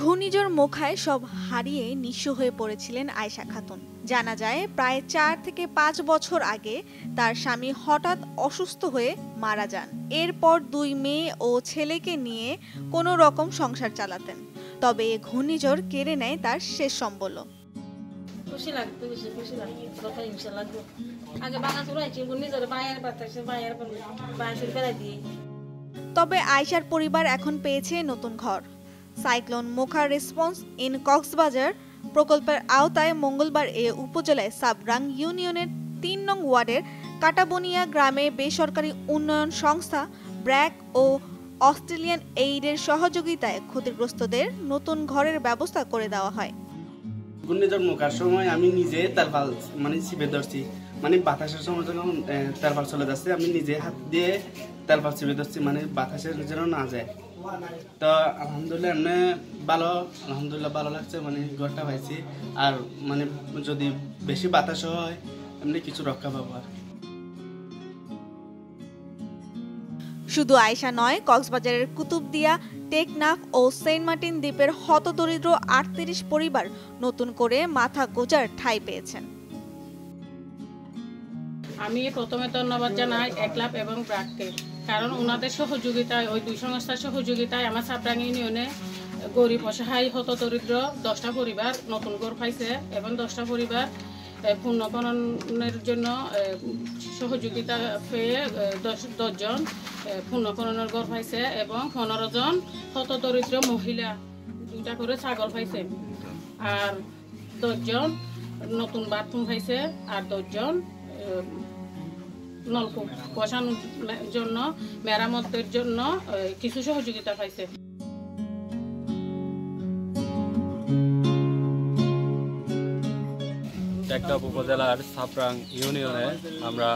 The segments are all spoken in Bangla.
ঘূর্ণিঝড় মোখায় সব হারিয়ে নিঃস্ব হয়ে পড়েছিলেন আয়েশা খাতুন। জানা যায় প্রায় ৪ থেকে ৫ বছর আগে তার স্বামী হঠাৎ অসুস্থ হয়ে মারা যান। এরপর ২ মেয়ে ও ছেলেকে নিয়ে কোনো রকম সংসার চালাতেন। তবে এ ঘূর্ণিঝড় কেড়ে নেয় তার শেষ সম্বল। তবে আয়েশার পরিবার এখন পেয়েছে নতুন ঘর। সাইক্লোন মোখা রেসপন্স ইন কক্সবাজার প্রকল্পের আওতায় মঙ্গলবার এ উপজেলায় সাবরাং ইউনিয়নের ৩ নং ওয়ার্ডের কাটাবনিয়া গ্রামে বেসরকারি উন্নয়ন সংস্থা ব্র্যাক ও অস্ট্রেলিয়ান এইডের সহযোগিতায় ক্ষতিগ্রস্তদের নতুন ঘরের ব্যবস্থা করে দেওয়া হয়। ঘূর্ণিঝড় মোকার সময় আমি নিজে তারপাল চিপে ধরছি, বাতাসের সময় যখন তারপাল চলে যাচ্ছে আমি নিজে হাত দিয়ে তারপাল চিপে ধরছি, বাতাসের যেন না যায়। তো আলহামদুলিল্লাহ ভালো লাগছে, ঘরটা পাইছি। আর যদি বেশি বাতাস হয় এমনি কিছু রক্ষা পাবো। আর শুধু আয়েশা নয়, কক্সবাজারের কুতুবদিয়া, টেকনাফ ও সেন্ট মার্টিন দ্বীপের হতদরিদ্র ৩৮ পরিবার নতুন করে মাথা গোঁজার ঠাঁই পেয়েছেন। আমি প্রথমে ধন্যবাদ জানাই একলাভ এবং ব্র্যাককে, কারণ ওনাদের সহযোগিতায়, ওই ২ সংস্থার সহযোগিতায় আমার সাবরাং ইউনিয়নে গরিব অসহায় হতদরিদ্র ১০টা পরিবার নতুন ঘর পাইছে এবং 10টা পরিবার পুনর্খননের জন্য সহযোগিতা পেয়ে 10 জন পুনর্খননের ঘর পাইছে এবং 15 জন হতদরিদ্র মহিলা 2টা করে ছাগল পাইছে, আর 10 জন নতুন বাথরুম পাইছে, আর 10 জন নলকূপ বসানোর জন্য, মেরামতের জন্য কিছু সহযোগিতা পাইছে। টেকনাফ উপজেলার সাবরাং ইউনিয়নে আমরা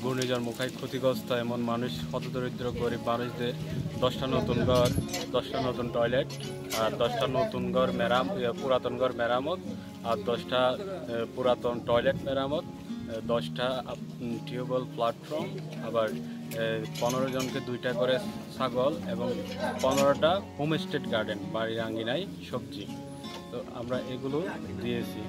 ঘূর্ণিঝড় মোখায় ক্ষতিগ্রস্ত এমন মানুষ, হতদরিদ্র গরিব মানুষদের 10টা নতুন ঘর, 10টা নতুন টয়লেট, আর 10টা নতুন ঘর পুরাতন ঘর মেরামত, আর 10টা পুরাতন টয়লেট মেরামত, 10টা টিউবওয়েল প্ল্যাটফর্ম, আবার 15 জনকে 2টা করে ছাগল এবং 15টা হোমস্টেড গার্ডেন, বাড়ির আঙ্গিনায় সবজি। তো আমরা এগুলো দিয়েছি।